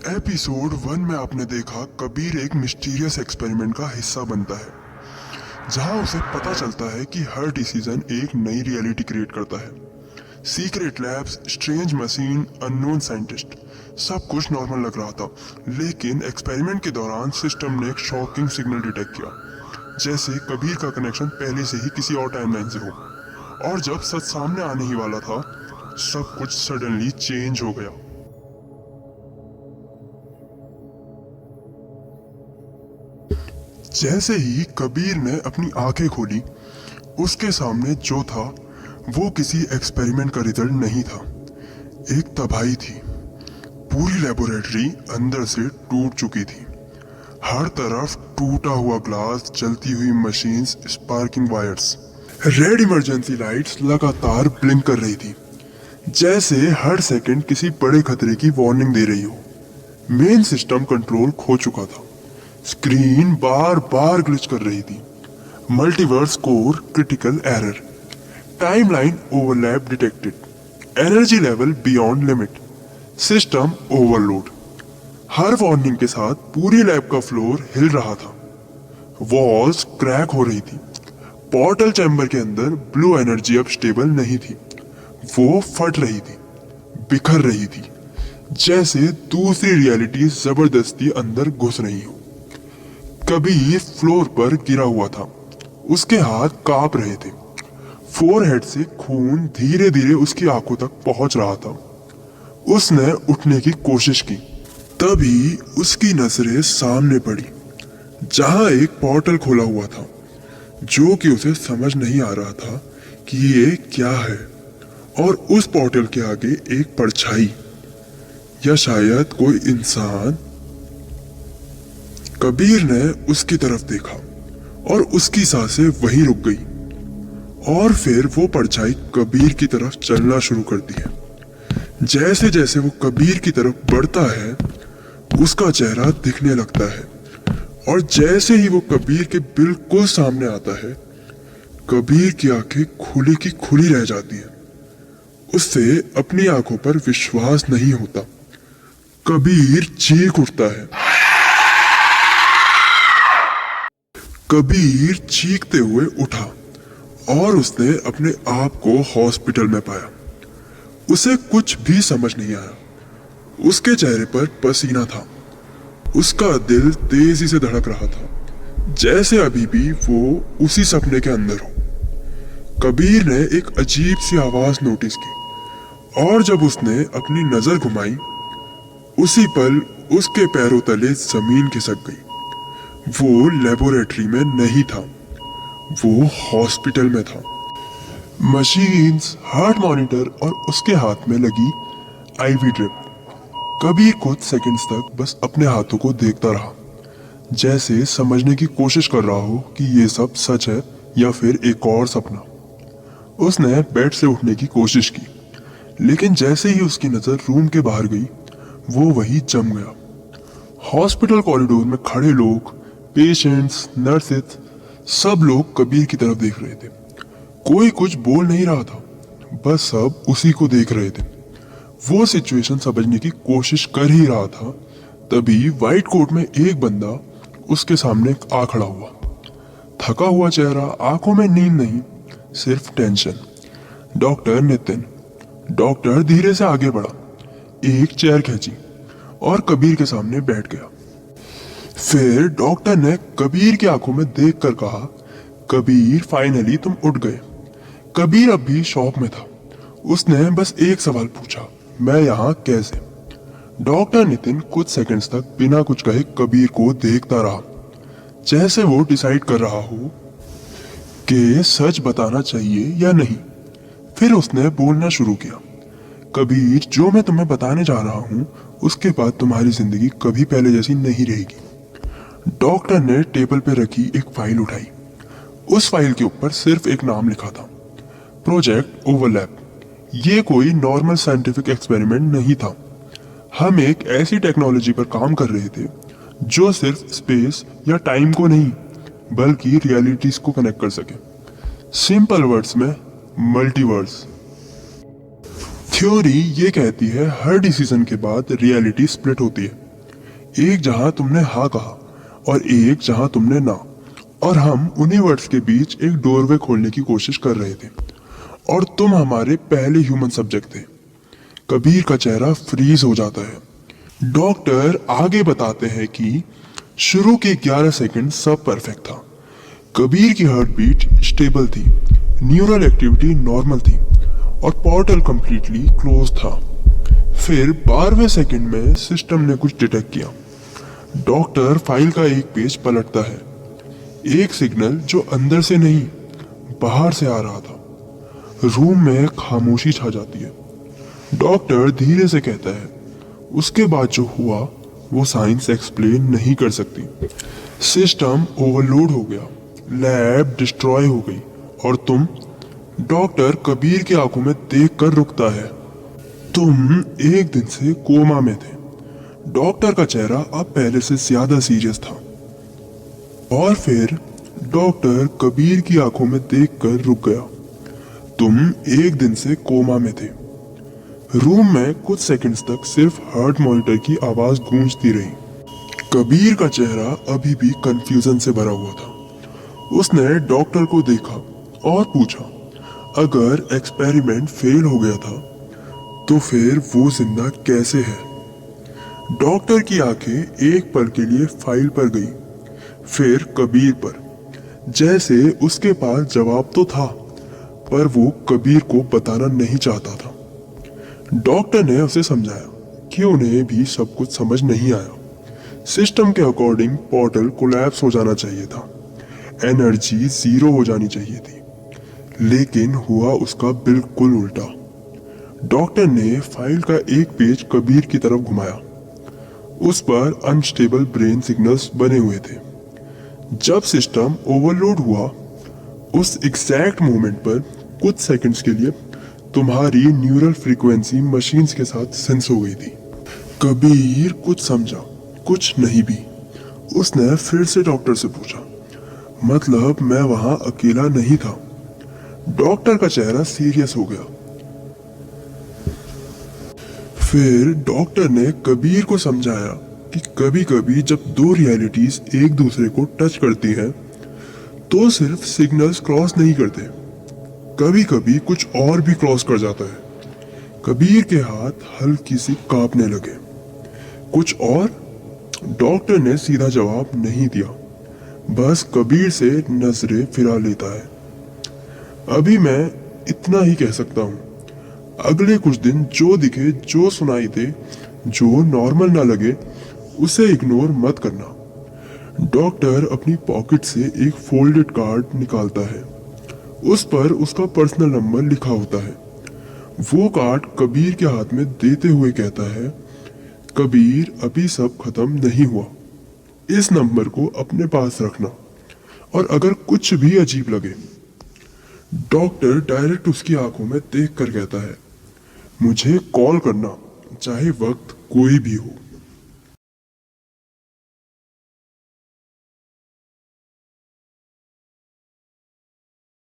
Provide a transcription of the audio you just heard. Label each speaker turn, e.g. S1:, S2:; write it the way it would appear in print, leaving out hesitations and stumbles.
S1: Episode 1 में आपने देखा कबीर एक मिस्टीरियस एक्सपेरिमेंट का हिस्सा बनता है जहां उसे पता चलता है कि हर डिसीजन एक नई रियलिटी क्रिएट करता है। Secret labs, strange machine, unknown scientist, सब कुछ नॉर्मल लग रहा था, लेकिन एक्सपेरिमेंट के दौरान सिस्टम ने एक शॉकिंग सिग्नल डिटेक्ट किया, जैसे कबीर का कनेक्शन पहले से ही किसी और टाइमलाइन से हो। और जब सच सामने आने ही वाला था, सब कुछ सडनली चेंज हो गया। जैसे ही कबीर ने अपनी आंखें खोली, उसके सामने जो था वो किसी एक्सपेरिमेंट का रिजल्ट नहीं था, एक तबाही थी। पूरी लेबोरेटरी अंदर से टूट चुकी थी। हर तरफ टूटा हुआ ग्लास, जलती हुई machines, sparking wires. Red emergency lights लगातार ब्लिंक कर रही थी, जैसे हर सेकंड किसी बड़े खतरे की वार्निंग दे रही हो। मेन सिस्टम कंट्रोल खो चुका था। स्क्रीन बार बार ग्लिच कर रही थी। Multiverse core critical error, timeline overlap detected, energy level beyond limit, system overload. हर वार्निंग के साथ पूरी लैब का फ्लोर हिल रहा था। वॉल्स क्रैक हो रही थी। पोर्टल चैम्बर के अंदर ब्लू एनर्जी अब स्टेबल नहीं थी, वो फट रही थी, बिखर रही थी, जैसे दूसरी रियलिटी जबरदस्ती अंदर घुस रही हो। कबीर फ्लोर पर गिरा हुआ था, उसके हाथ कांप रहे थे। फोरहेड से खून धीरे धीरे उसकी आंखों तक पहुंच रहा था। उसने उठने की कोशिश की, तभी उसकी नजरें सामने पड़ी, जहां एक पोर्टल खोला हुआ था, जो कि उसे समझ नहीं आ रहा था कि ये क्या है। और उस पोर्टल के आगे एक परछाई, या शायद कोई इंसान। कबीर ने उसकी तरफ देखा और उसकी सांसें वहीं रुक गई। और फिर वो परछाई कबीर की तरफ चलना शुरू करती है। जैसे जैसे वो कबीर की तरफ बढ़ता है, उसका चेहरा दिखने लगता है। और जैसे ही वो कबीर के बिल्कुल सामने आता है, कबीर की आंखें खुली की खुली रह जाती हैं। उससे अपनी आंखों पर विश्वास नहीं होता। कबीर चीख उठता है। कबीर चीखते हुए उठा और उसने अपने आप को हॉस्पिटल में पाया। उसे कुछ भी समझ नहीं आया। उसके चेहरे पर पसीना था, उसका दिल तेजी से धड़क रहा था, जैसे अभी भी वो उसी सपने के अंदर हो। कबीर ने एक अजीब सी आवाज नोटिस की, और जब उसने अपनी नजर घुमाई, उसी पल उसके पैरों तले जमीन खिसक गई। वो लेबोरेटरी में नहीं था, वो हॉस्पिटल में था। मशीन्स, हार्ट मॉनिटर और उसके हाथ में लगी आईवी ड्रिप। कबीर कुछ सेकंड्स तक बस अपने हाथों को देखता रहा, जैसे समझने की कोशिश कर रहा हो कि ये सब सच है या फिर एक और सपना। उसने बेड से उठने की कोशिश की, लेकिन जैसे ही उसकी नजर रूम के बाहर गई, वो वही जम गया। हॉस्पिटल कॉरिडोर में खड़े लोग, पेशेंट्स, नर्सेस, सब लोग कबीर की तरफ देख रहे थे। कोई कुछ बोल नहीं रहा था, बस सब उसी को देख रहे थे। वो सिचुएशन समझने की कोशिश कर ही रहा था, तभी व्हाइट कोट में एक बंदा उसके सामने आ खड़ा हुआ। थका हुआ चेहरा, आंखों में नींद नहीं, सिर्फ टेंशन। डॉक्टर नितिन। डॉक्टर धीरे से आगे बढ़ा, एक चेयर खींची और कबीर के सामने बैठ गया। फिर डॉक्टर ने कबीर की आंखों में देखकर कहा, कबीर फाइनली तुम उठ गए। कबीर अब भी शॉक में था। उसने बस एक सवाल पूछा, मैं यहाँ कैसे? डॉक्टर नितिन कुछ सेकंड्स तक बिना कुछ कहे कबीर को देखता रहा, जैसे वो डिसाइड कर रहा हो कि सच बताना चाहिए या नहीं। फिर उसने बोलना शुरू किया, कबीर, जो मैं तुम्हें बताने जा रहा हूँ, उसके बाद तुम्हारी जिंदगी कभी पहले जैसी नहीं रहेगी। डॉक्टर ने टेबल पर रखी एक फाइल उठाई। उस फाइल के ऊपर सिर्फ एक नाम लिखा था, प्रोजेक्ट ओवरलैप। ये कोई नॉर्मल साइंटिफिक एक्सपेरिमेंट नहीं था। हम एक ऐसी टेक्नोलॉजी पर काम कर रहे थे जो सिर्फ स्पेस या टाइम को नहीं, बल्कि रियलिटीज को कनेक्ट कर सके। सिंपल वर्ड्स में, मल्टीवर्स। थ्योरी ये कहती है हर डिसीजन के बाद रियलिटी स्प्लिट होती है। एक जहां तुमने हाँ कहा और एक जहां तुमने ना, और हम उन्हीं वर्ड्स के बीच एक डोरवे खोलने की कोशिश कर रहे थे, और तुम हमारे पहले ह्यूमन सब्जेक्ट थे। कबीर का चेहरा फ्रीज हो जाता है। डॉक्टर आगे बताते हैं कि शुरू के 11 सेकंड सब परफेक्ट था। कबीर की हार्ट बीट स्टेबल थी, न्यूरल एक्टिविटी नॉर्मल थी और पोर्टल कंप्लीटली क्लोज था। फिर 12वें सेकंड में सिस्टम ने कुछ डिटेक्ट किया। डॉक्टर फाइल का एक पेज पलटता है। एक सिग्नल जो अंदर से नहीं बाहर से आ रहा था। रूम में खामोशी छा जाती है। डॉक्टर धीरे से कहता है, उसके बाद जो हुआ वो साइंस एक्सप्लेन नहीं कर सकती। सिस्टम ओवरलोड हो गया, लैब डिस्ट्रॉय हो गई और तुम। डॉक्टर कबीर की आंखों में देख कर रुकता है। तुम एक दिन से कोमा में थे। डॉक्टर का चेहरा अब पहले से ज्यादा सीरियस था। और फिर डॉक्टर कबीर की आंखों में देखकर रुक गया। तुम एक दिन से कोमा में थे। रूम में कुछ सेकंड्स तक सिर्फ हार्ट मॉनिटर की आवाज गूंजती रही। कबीर का चेहरा अभी भी कंफ्यूजन से भरा हुआ था। उसने डॉक्टर को देखा और पूछा, अगर एक्सपेरिमेंट फेल हो गया था तो फिर वो जिंदा कैसे है? डॉक्टर की आंखें एक पल के लिए फाइल पर गई, फिर कबीर पर, जैसे उसके पास जवाब तो था पर वो कबीर को बताना नहीं चाहता था। डॉक्टर ने उसे समझाया कि उन्हें भी सब कुछ समझ नहीं आया। सिस्टम के अकॉर्डिंग पोर्टल कोलैप्स हो जाना चाहिए था, एनर्जी जीरो हो जानी चाहिए थी, लेकिन हुआ उसका बिल्कुल उल्टा। डॉक्टर ने फाइल का एक पेज कबीर की तरफ घुमाया। उस पर अनस्टेबल ब्रेन सिग्नल्स बने हुए थे। जब सिस्टम ओवरलोड हुआ, उस एग्जैक्ट मोमेंट पर कुछ सेकंड्स के लिए तुम्हारी न्यूरल फ्रीक्वेंसी मशीन्स के साथ सेंस हो गई थी। कबीर कुछ समझा, कुछ नहीं भी। उसने फिर से डॉक्टर से पूछा, मतलब मैं वहां अकेला नहीं था? डॉक्टर का चेहरा सीरियस हो गया। फिर डॉक्टर ने कबीर को समझाया कि कभी कभी जब दो रियलिटीज एक दूसरे को टच करती हैं तो सिर्फ सिग्नल्स क्रॉस नहीं करते, कभी कभी कुछ और भी क्रॉस कर जाता है। कबीर के हाथ हल्की सी कांपने लगे। कुछ और? डॉक्टर ने सीधा जवाब नहीं दिया, बस कबीर से नजरें फिरा लेता है। अभी मैं इतना ही कह सकता हूं, अगले कुछ दिन जो दिखे, जो सुनाई दे, जो नॉर्मल ना लगे, उसे इग्नोर मत करना। डॉक्टर अपनी पॉकेट से एक फोल्डेड कार्ड निकालता है। उस पर उसका पर्सनल नंबर लिखा होता है। वो कार्ड कबीर के हाथ में देते हुए कहता है, कबीर अभी सब खत्म नहीं हुआ, इस नंबर को अपने पास रखना, और अगर कुछ भी अजीब लगे। डॉक्टर डायरेक्ट उसकी आंखों में देख कर कहता है, मुझे कॉल करना, चाहे वक्त कोई भी हो।